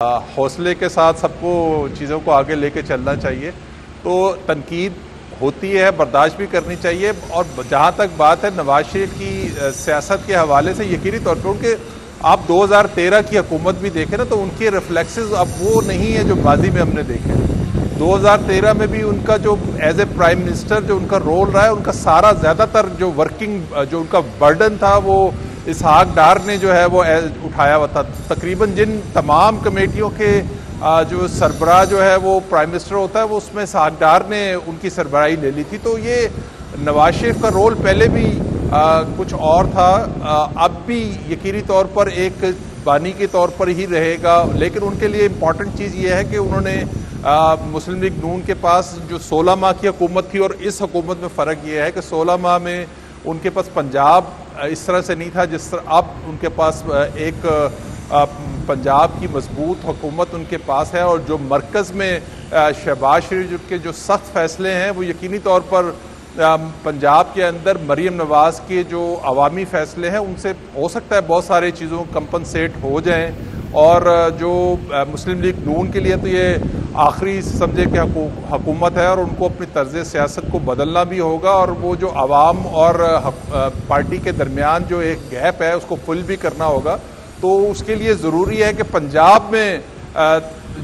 हौसले के साथ सबको चीज़ों को आगे लेके चलना चाहिए। तो तनकीद होती है, बर्दाश्त भी करनी चाहिए। और जहाँ तक बात है नवाज शरीफ की सियासत के हवाले से, यकीनी तौर पर उनके आप 2013 की हुकूमत भी देखें ना, तो उनके रिफ्लेक्सेस अब वो नहीं है जो माजी में हमने देखे। 2013 में भी उनका जो एज ए प्राइम मिनिस्टर जो उनका रोल रहा है, उनका सारा ज़्यादातर जो वर्किंग जो उनका बर्डन था वो इसहाक डार ने जो है वो उठाया हुआ था। तकरीबन जिन तमाम कमेटियों के जो सरबराह जो है वो प्राइम मिनिस्टर होता है, वो उसमें इसहाक डार ने उनकी सरबराही ले ली थी। तो ये नवाज शरीफ का रोल पहले भी कुछ और था, अब भी यकीनी तौर पर एक बानी के तौर पर ही रहेगा। लेकिन उनके लिए इम्पॉर्टेंट चीज़ ये है कि उन्होंने मुस्लिम लीग नून के पास जो 16 माह की हुकूमत थी और इस हुकूमत में फ़र्क ये है कि 16 माह में उनके पास पंजाब इस तरह से नहीं था जिस तरह अब उनके पास एक पंजाब की मजबूत हुकूमत उनके पास है। और जो मरकज़ में शहबाज शरीफ के जो सख्त फैसले हैं वो यकीनी तौर पर पंजाब के अंदर मरीम नवाज़ के जो अवामी फ़ैसले हैं उनसे हो सकता है बहुत सारी चीज़ों कंपनसेट हो जाएं। और जो मुस्लिम लीग नून के लिए तो ये आखिरी समझे कि हुकूमत है और उनको अपनी तर्ज सियासत को बदलना भी होगा। और वो जो आवाम और पार्टी के दरमियान जो एक गैप है उसको फुल भी करना होगा। तो उसके लिए ज़रूरी है कि पंजाब में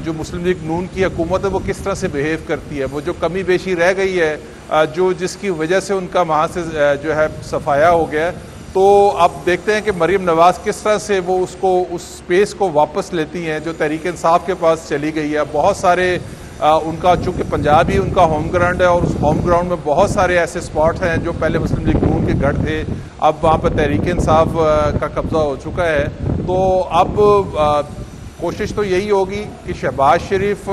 जो मुस्लिम लीग नून की हुकूमत है वो किस तरह से बिहेव करती है, वो जो कमी बेशी रह गई है जो जिसकी वजह से उनका वहाँ से जो है सफाया हो गया है। तो अब देखते हैं कि मरीम नवाज़ किस तरह से वो उसको उस स्पेस को वापस लेती हैं जो तहरीक इंसाफ के पास चली गई है। बहुत सारे उनका चूँकि पंजाब ही उनका होम ग्राउंड है और उस होम ग्राउंड में बहुत सारे ऐसे स्पॉट्स हैं जो पहले मुस्लिम लीग नून के गढ़ थे, अब वहाँ पर तहरीक इंसाफ का कब्ज़ा हो चुका है। तो अब कोशिश तो यही होगी कि शहबाज शरीफ,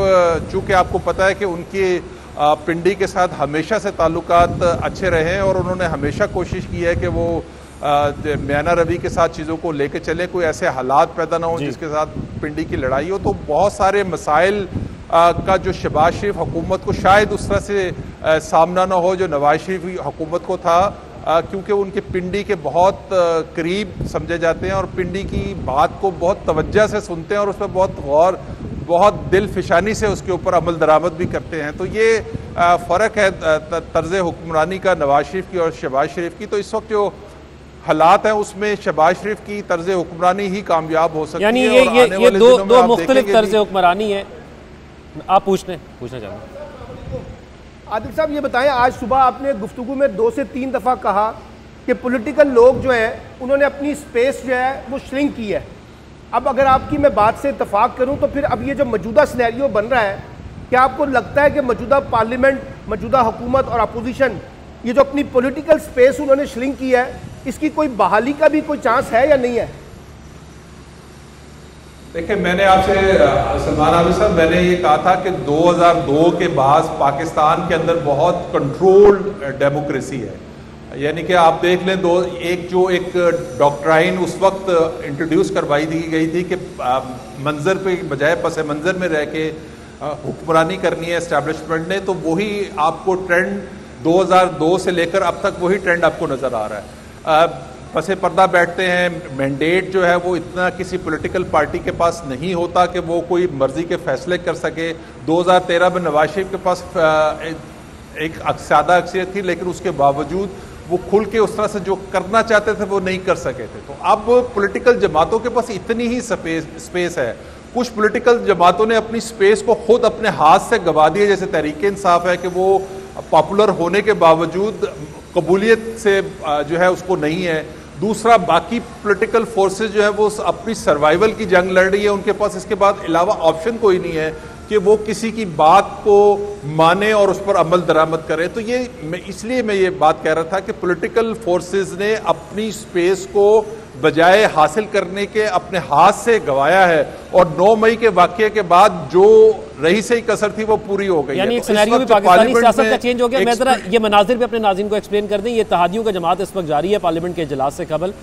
चूँकि आपको पता है कि उनके पिंडी के साथ हमेशा से ताल्लुकात अच्छे रहे हैं और उन्होंने हमेशा कोशिश की है कि वो म्याना रवि के साथ चीज़ों को लेके चले, कोई ऐसे हालात पैदा ना हो जिसके साथ पिंडी की लड़ाई हो। तो बहुत सारे मसाइल का जो शहबाज शरीफ हुकूमत को शायद उस तरह से सामना ना हो जो नवाज शरीफ हुकूमत को था, क्योंकि उनके पिंडी के बहुत करीब समझे जाते हैं और पिंडी की बात को बहुत तवज्जो से सुनते हैं और उस पर बहुत गौर, बहुत दिल फिशानी से उसके ऊपर अमल दरामद भी करते हैं। तो ये फ़र्क है तर्ज हुक्मरानी का नवाज शरीफ की और शहबाज शरीफ की। तो इस वक्त जो हालात हैं उसमें शहबाज शरीफ की तर्ज हुक्मरानी ही कामयाब हो सकती है। यानी ये दो मुख्तलिफ तर्ज हुक्मरानी है। आप पूछना चाहूँगा आदिल साहब, ये बताएं, आज सुबह आपने गुफ्तगू में 2 से 3 दफ़ा कहा कि पॉलिटिकल लोग जो हैं उन्होंने अपनी स्पेस जो है वो श्रिंक की है। अब अगर आपकी मैं बात से इत्तफाक करूं तो फिर अब ये जो मौजूदा सिनेरियो बन रहा है, क्या आपको लगता है कि मौजूदा पार्लियामेंट, मौजूदा हुकूमत और अपोजिशन ये जो अपनी पॉलिटिकल स्पेस उन्होंने श्रिंक की है, इसकी कोई बहाली का भी कोई चांस है या नहीं है? देखिए, मैंने आपसे सलमान आबिद साहब, मैंने ये कहा था कि 2002 के बाद पाकिस्तान के अंदर बहुत कंट्रोल्ड डेमोक्रेसी है। यानी कि आप देख लें, एक डॉक्ट्राइन उस वक्त इंट्रोड्यूस करवाई दी गई थी कि मंजर पे बजाय पस मंजर में रह के हुक्मरानी करनी है एस्टैब्लिशमेंट ने। तो वही आपको ट्रेंड 2002 से लेकर अब तक वही ट्रेंड आपको नज़र आ रहा है। पसे पर्दा बैठते हैं, मैंडेट जो है वो इतना किसी पॉलिटिकल पार्टी के पास नहीं होता कि वो कोई मर्जी के फैसले कर सके। 2013 में नवाज शरीफ के पास एक सादा अक्सरियत थी, लेकिन उसके बावजूद वो खुल के उस तरह से जो करना चाहते थे वो नहीं कर सके थे। तो अब पॉलिटिकल जमातों के पास इतनी ही स्पेस है। कुछ पॉलिटिकल जमातों ने अपनी स्पेस को खुद अपने हाथ से गंवा दिया, जैसे तहरीक इंसाफ है कि वो पॉपुलर होने के बावजूद कबूलियत से जो है उसको नहीं है। दूसरा, बाकी पॉलिटिकल फोर्सेस जो है वो अपनी सर्वाइवल की जंग लड़ रही है, उनके पास इसके बाद अलावा ऑप्शन कोई नहीं है कि वो किसी की बात को माने और उस पर अमल दरामद करे। तो इसलिए मैं ये बात कह रहा था कि पॉलिटिकल फोर्सेस ने अपनी स्पेस को बजाय हासिल करने के अपने हाथ से गंवाया है और 9 मई के वाक़ये के बाद जो रही सही कसर थी वो पूरी हो गई। यानी एक सिनेरियो भी पाकिस्तानी सियासत का चेंज हो गया। मैं जरा ये मनाजिर भी अपने नाज़रीन को एक्सप्लेन कर दें। ये इत्तेहादियों का जमात इस वक्त जारी है पार्लियामेंट के इजलास से कबल।